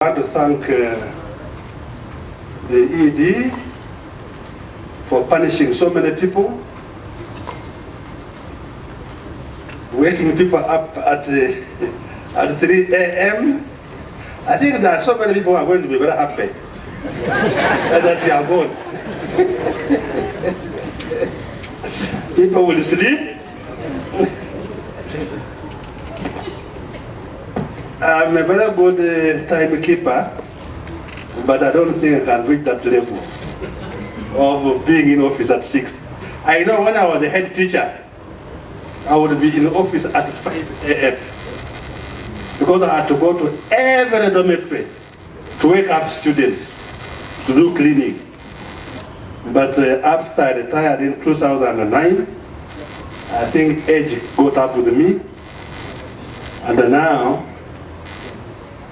I want to thank the ED for punishing so many people, waking people up at 3 a.m. I think there are so many people who are going to be very happy that you are gone. People will sleep. I'm a very good timekeeper, but I don't think I can reach that level of being in office at 6. I know when I was a head teacher, I would be in office at 5 a.m. because I had to go to every dormitory to wake up students to do cleaning. But after I retired in 2009, I think age caught up with me, and now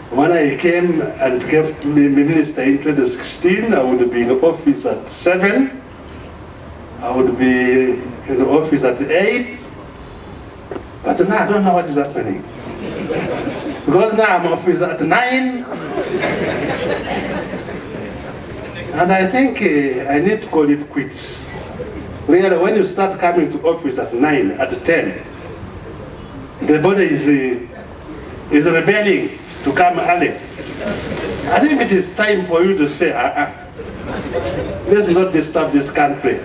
when I came and became minister in 2016, I would be in office at 7. I would be in office at 8. But now I don't know what is happening. Because now I'm in office at 9. And I think I need to call it quits. Really, when you start coming to office at 9, at 10, the body is rebelling to come early. I think it is time for you to say, let's not disturb this country.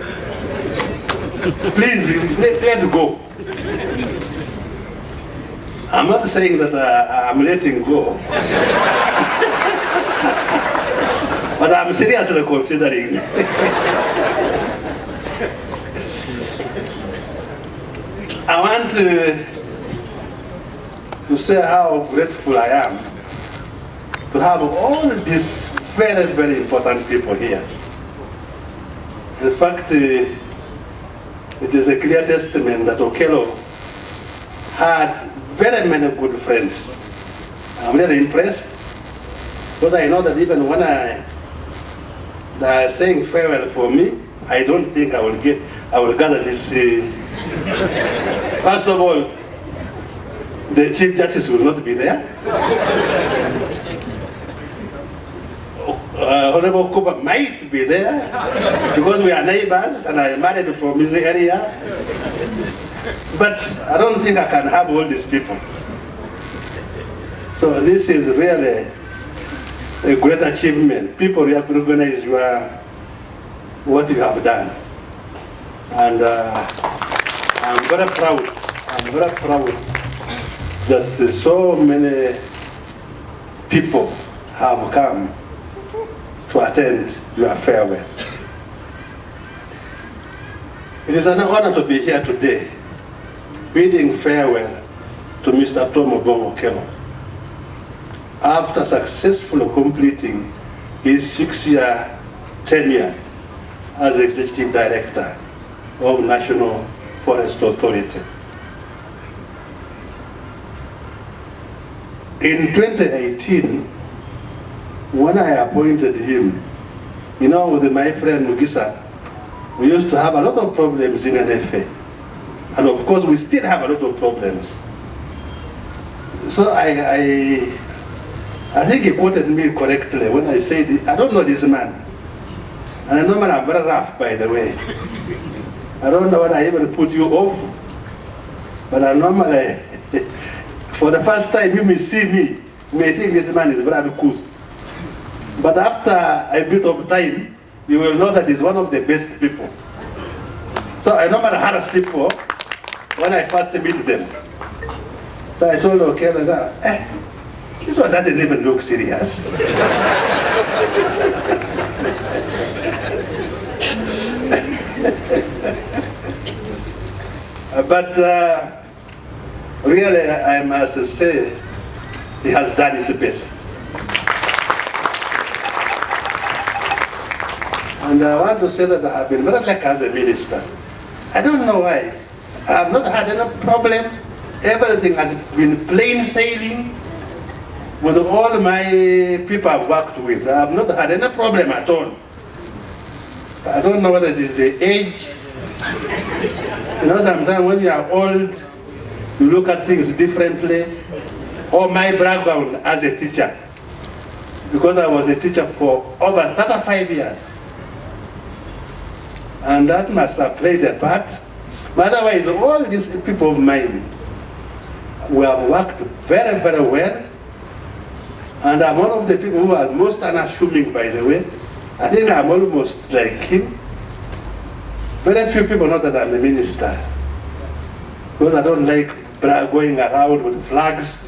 Please, let's go. I'm not saying that I'm letting go, but I'm seriously considering. I want to say how grateful I am to have all these very, very important people here. In fact, it is a clear testament that Okello had very many good friends. I'm really impressed because I know that even when they are saying farewell for me, I don't think I will gather this. First of all, the Chief Justice will not be there. Honorable Cooper might be there because we are neighbors and I am married from this area. But I don't think I can have all these people. So this is really a great achievement. People recognize what you have done. And I'm very proud. I'm very proud that so many people have come to attend your farewell. It is an honor to be here today, bidding farewell to Mr. Tom Okello after successfully completing his 6-year tenure as Executive Director of National Forest Authority. In 2018, when I appointed him, with my friend Mugisa, we used to have a lot of problems in NFA. And of course, we still have a lot of problems. So I think he quoted me correctly when I said, I don't know this man. And I know I'm very rough, by the way. I don't know whether I even put you off, but I normally, for the first time you may see me, you may think this man is very cool. But after a bit of time, you will know that he's one of the best people. So I normally harass people when I first meet them. So I told Okello that, this one doesn't even look serious. But really, I must say, he has done his best. And I want to say that I have been very lucky as a minister. I don't know why. I have not had any problem. Everything has been plain sailing with all my people I've worked with. I have not had any problem at all. I don't know whether it is the age. Sometimes when you are old, you look at things differently. Or my background as a teacher. because I was a teacher for over 35 years. And that must have played a part. But otherwise, all these people of mine, we have worked very, very well. And I'm one of the people who are most unassuming, by the way. I think I'm almost like him. Very few people know that I'm a minister. Because I don't like going around with flags.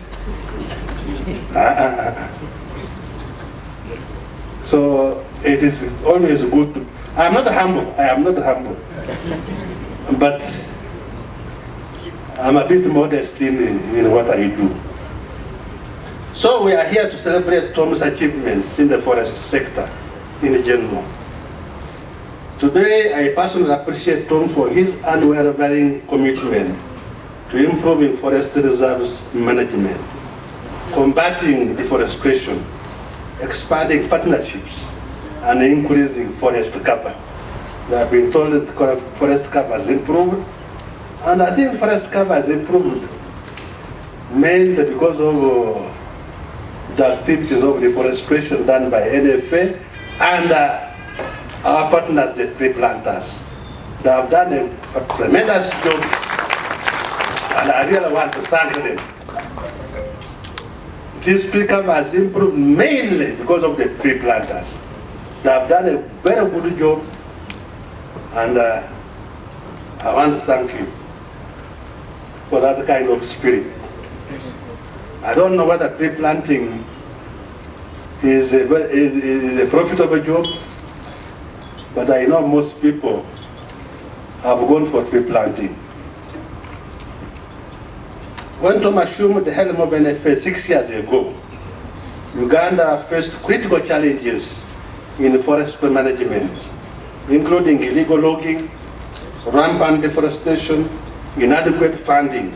So it is always good to, I am not humble, but I'm a bit modest in what I do. So we are here to celebrate Tom's achievements in the forest sector in general. Today, I personally appreciate Tom for his unwavering commitment to improving forest reserves management, combating deforestation, expanding partnerships, and increasing forest cover. We have been told that forest cover has improved, and I think forest cover has improved mainly because of the activities of deforestation done by NFA and our partners, the tree planters. They have done a tremendous job, and I really want to thank them. This tree cover has improved mainly because of the tree planters. They have done a very good job, and I want to thank you for that kind of spirit. I don't know whether tree planting is a profitable job, but I know most people have gone for tree planting. When Tom assumed the helm of NFA 6 years ago, Uganda faced critical challenges in forest management, including illegal logging, rampant deforestation, inadequate funding.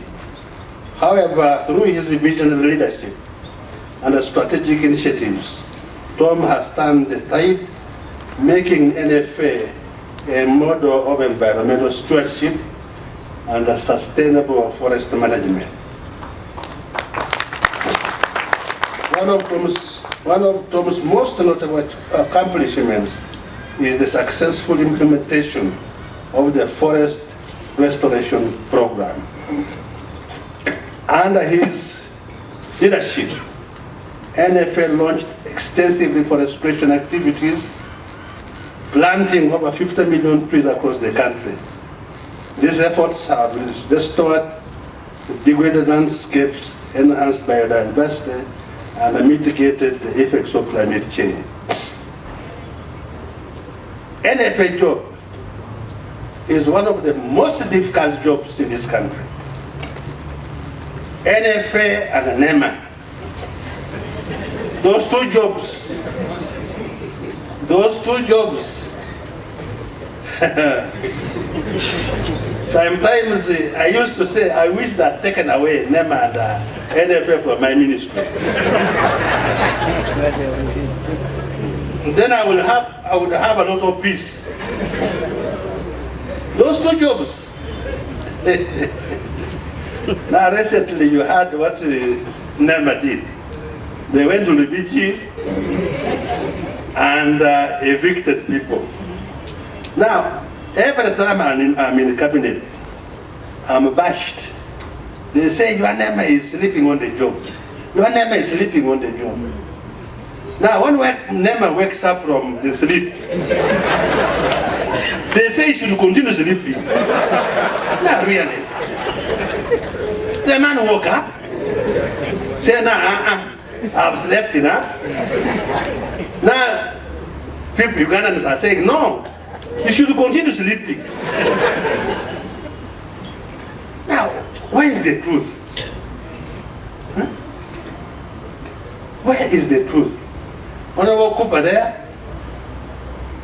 However, through his visionary leadership and strategic initiatives, Tom has turned the tide, making NFA a model of environmental stewardship and a sustainable forest management. One of Tom's most notable accomplishments is the successful implementation of the Forest Restoration Program. Under his leadership, NFA launched extensive reforestation activities, planting over 50 million trees across the country. These efforts have restored degraded landscapes, enhanced biodiversity, and mitigated the effects of climate change. NFA job is one of the most difficult jobs in this country. NFA and Nema, those two jobs, sometimes I used to say, I wish that I'd taken away Nema and NFA from my ministry. Then I would have a lot of peace. Those two jobs. Now recently you heard what Nema did. They went to the beach and evicted people. Now, every time I'm in the cabinet, I'm bashed. They say, your Nema is sleeping on the job. Your Nema is sleeping on the job. Now, when Nema wakes up from the sleep, they say he should continue sleeping. Not really. The man woke up, said, I've slept enough. Now, people, Ugandans are saying, no, you should continue sleeping. Now, where is the truth? Huh? Where is the truth? Honorable Cooper there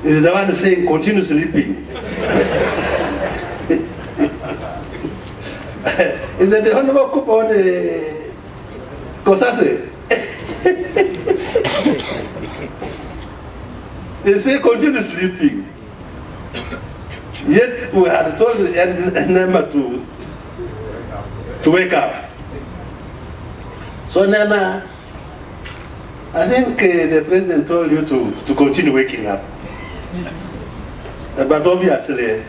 is the one saying, continue sleeping. Is it the Honorable Cooper on the Kosase? They say continue sleeping. Yet we had told Nema to wake up. So Nema I think the president told you to continue waking up. But obviously,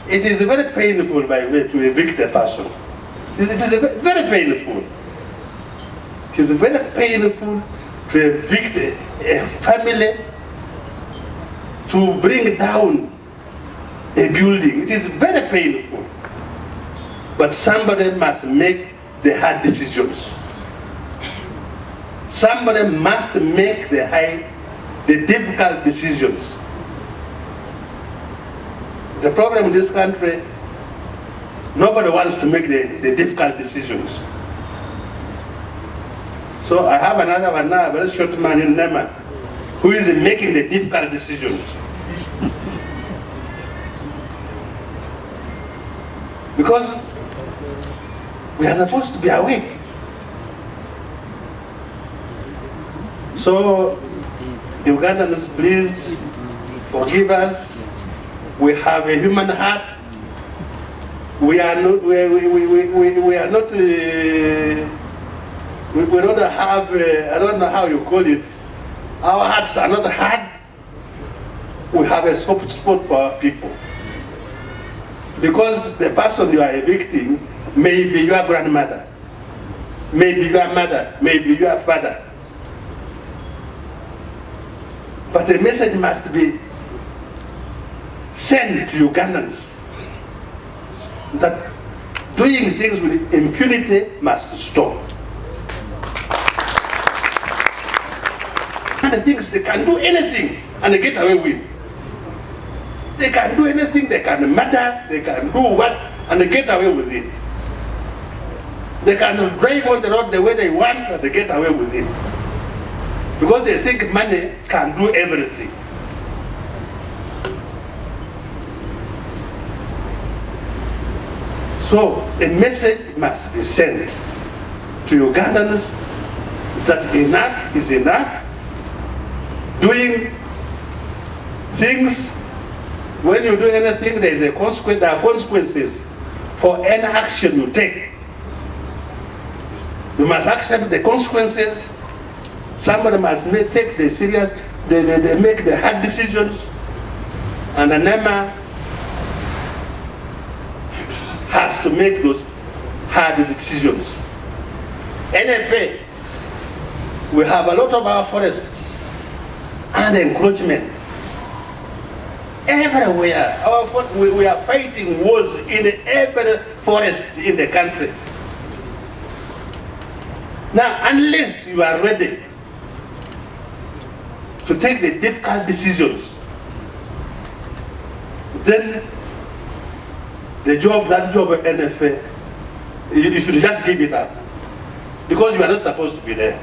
it is very painful by way to evict a person. It is very painful. It is very painful to evict a family, to bring down a building. It is very painful. But somebody must make the hard decisions. Somebody must make the difficult decisions. The problem in this country, nobody wants to make the difficult decisions. So I have another one now, a very short man in Nema, who is making the difficult decisions. Because we are supposed to be awake. So, Ugandans, please forgive us. We have a human heart. We are not. We are not. We don't have. I don't know how you call it. Our hearts are not hard. We have a soft spot for our people. Because the person you are evicting may be your grandmother, may be your mother, may be your father. But the message must be sent to Ugandans that doing things with impunity must stop. And the things they can do anything and they get away with. They can do anything, they can murder, they can do what, and they get away with it. They can drive on the road the way they want and they get away with it. Because they think money can do everything. So a message must be sent to Ugandans that enough is enough. Doing things, when you do anything, there is a consequence, there are consequences for any action you take. You must accept the consequences. Somebody must take the serious, they make the hard decisions, and the Nema has to make those hard decisions. NFA, we have a lot of our forests under encroachment. Everywhere, we are fighting wars in every forest in the country. Now, unless you are ready to take the difficult decisions, then that job of NFA, you should just give it up. Because you are not supposed to be there.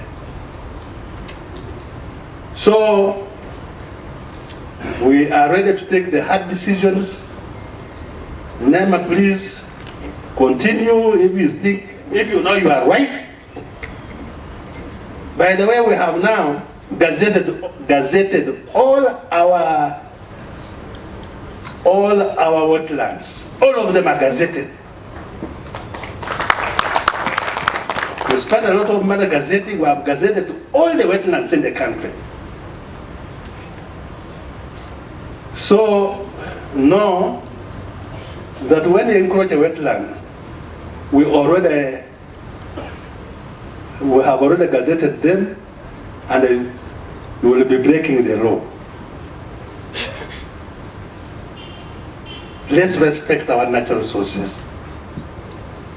So, we are ready to take the hard decisions. Nema, please continue if you know you are right. By the way, we have now gazetted all our wetlands. All of them are gazetted. We spent a lot of money gazetting. We have gazetted all the wetlands in the country. So, know that when you encroach a wetland, we have already gazetted them, and we will be breaking the law. Let's respect our natural resources.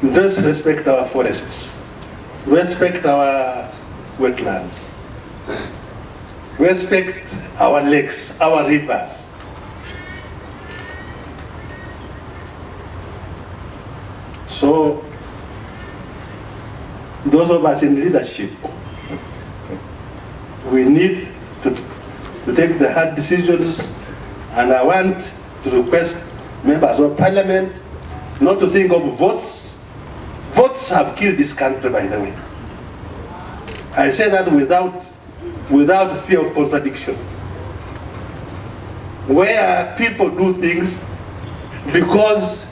Let's respect our forests. Respect our wetlands. Respect our lakes, our rivers. So, those of us in leadership, we need to take the hard decisions, and I want to request members of parliament not to think of votes. Votes have killed this country, by the way. I say that without fear of contradiction. Where people do things because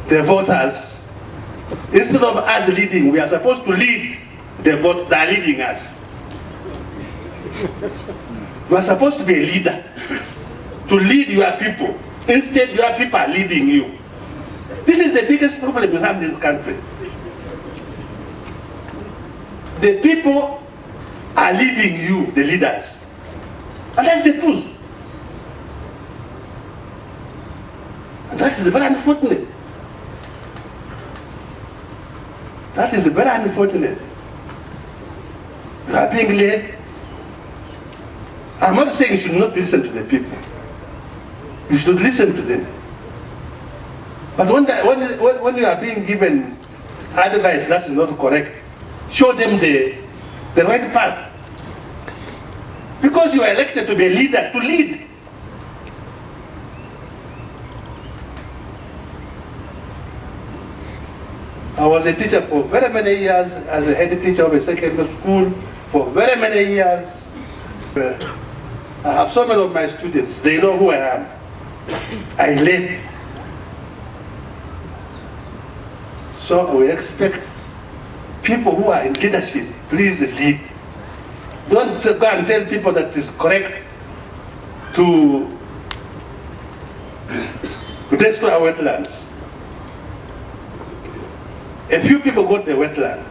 the voters Instead of us leading, we are supposed to lead the vote. They are leading us. You are supposed to be a leader, to lead your people. Instead, your people are leading you. This is the biggest problem we have in this country. The people are leading you, the leaders. And that's the truth. And that is very unfortunate. That is very unfortunate. You are being led. I'm not saying you should not listen to the people. You should listen to them. But when you are being given advice that is not correct, show them the right path. Because you are elected to be a leader, to lead. I was a teacher for very many years, as a head teacher of a secondary school for very many years. I have so many of my students, they know who I am. I led. So we expect people who are in leadership, please lead. Don't go and tell people that it's correct to destroy our wetlands. A few people got the wetland.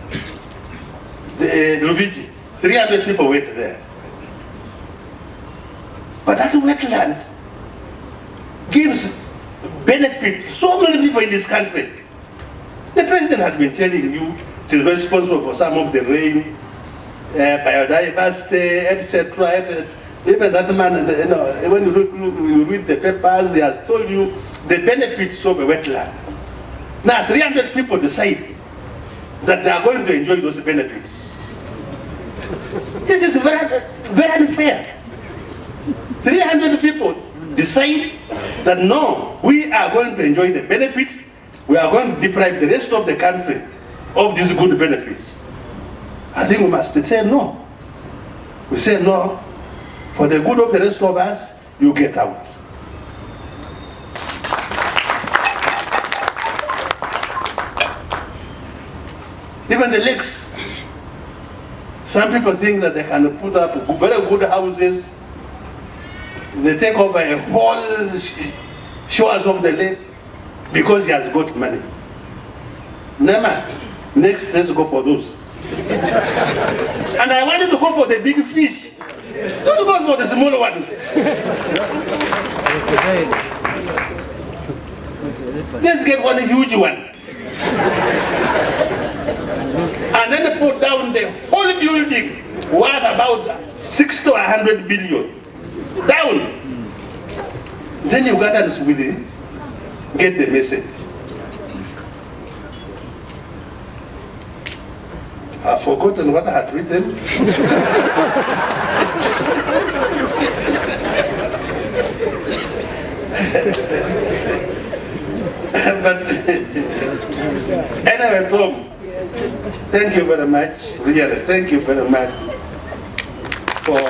The Lubiji, 300 people went there. But that wetland gives benefit to so many people in this country. The president has been telling you it is responsible for some of the rain, biodiversity, etc. Even that man, when you read the papers, he has told you the benefits of a wetland. Now 300 people decide that they are going to enjoy those benefits. This is very, very unfair. 300 people decide that no, we are going to enjoy the benefits, we are going to deprive the rest of the country of these good benefits. I think we must say no. We say no, for the good of the rest of us, you get out. Even the lakes. Some people think that they can put up very good houses. They take over a whole shores of the lake because he has got money. Nema, next let's go for those. And I wanted to go for the big fish. Don't go for the small ones. Let's get one huge one. And then they put down the whole building worth about 60 to 100 billion. Down. Then Ugandans will get the message. I've forgotten what I had written. But anyway, Tom, thank you very much. Really, thank you very much for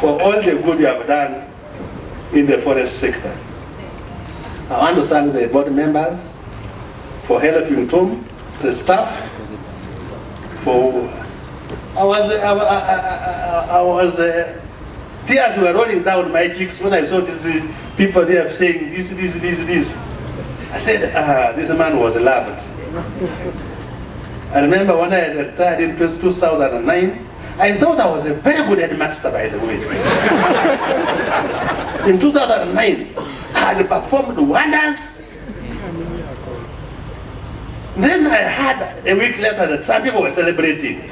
all the good you have done in the forest sector. I want to thank the board members for helping Tom, the staff. Tears were rolling down my cheeks when I saw these people there saying this. I said, this man was loved. I remember when I retired in 2009, I thought I was a very good headmaster, by the way. In 2009, I had performed wonders. Then I heard a week later that some people were celebrating.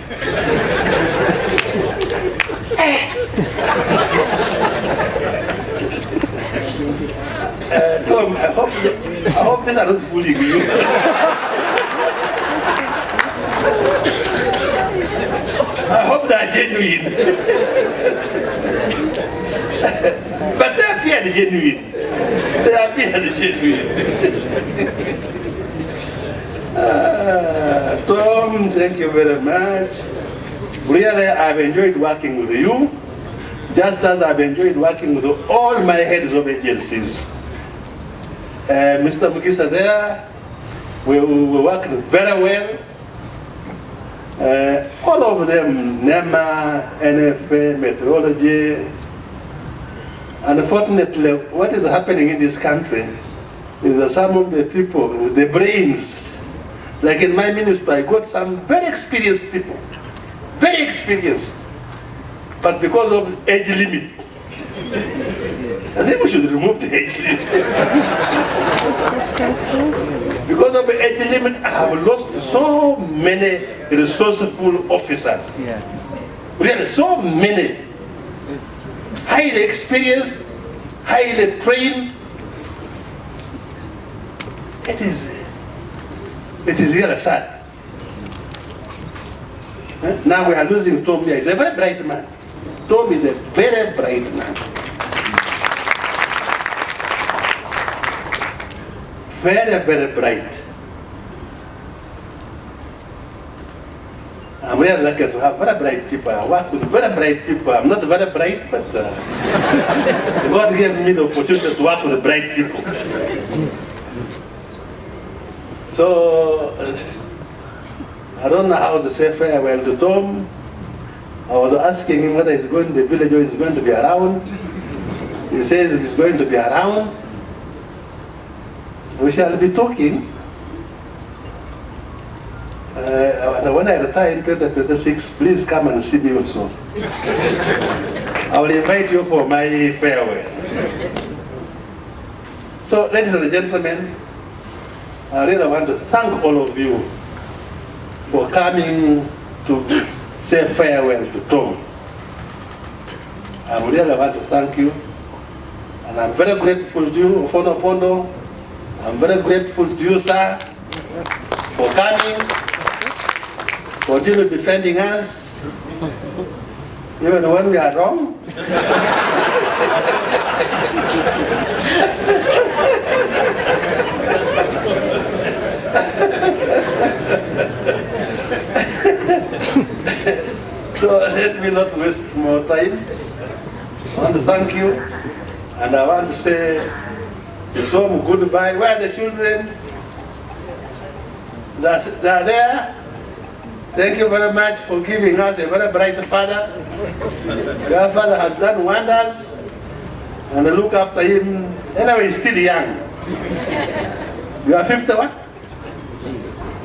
Tom, I hope these are not fooling you. I hope they are genuine. But they appear genuine. Tom, thank you very much. Really, I've enjoyed working with you, just as I've enjoyed working with all my heads of agencies. Mr. Mugisa there. We worked very well. All of them, Nema, NFA, meteorology. Unfortunately, what is happening in this country is that some of the people, the brains, like in my ministry, I got some very experienced people, very experienced, but because of age limit, I think we should remove the age limit. Because of the age limit, I have lost so many resourceful officers. Yeah. Really, so many. Highly experienced, highly trained. It is really sad. Now we are losing Tom here. He's a very bright man. Tom is a very bright man. Very, very bright. I'm very lucky to have very bright people. I work with very bright people. I'm not very bright, but God gave me the opportunity to work with bright people. So, I don't know how to say farewell to Tom. I was asking him whether the village is going to be around. He says he's going to be around. We shall be talking. When I retire in 2026, please come and see me also. I will invite you for my farewell. So, ladies and gentlemen, I really want to thank all of you for coming to say farewell to Tom. I really want to thank you, and I'm very grateful to you, Ofono Pondo. I'm very grateful to you, sir, for coming, continue defending us, even when we are wrong. So let me not waste more time. I want to thank you, and I want to say to some goodbye. Where are the children? They are there. Thank you very much for giving us a very bright father. Your father has done wonders, and look after him. Anyway, he's still young. You are 51?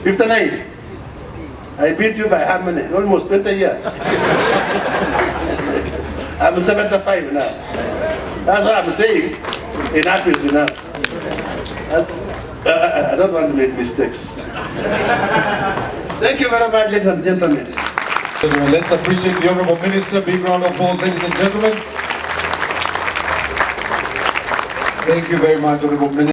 59? I beat you by how many? Almost 20 years. I'm 75 now. That's what I'm saying. Enough is enough. I don't want to make mistakes. Thank you very much, ladies and gentlemen. Let's appreciate the Honourable Minister. Big round of applause, ladies and gentlemen. Thank you very much, Honourable Minister.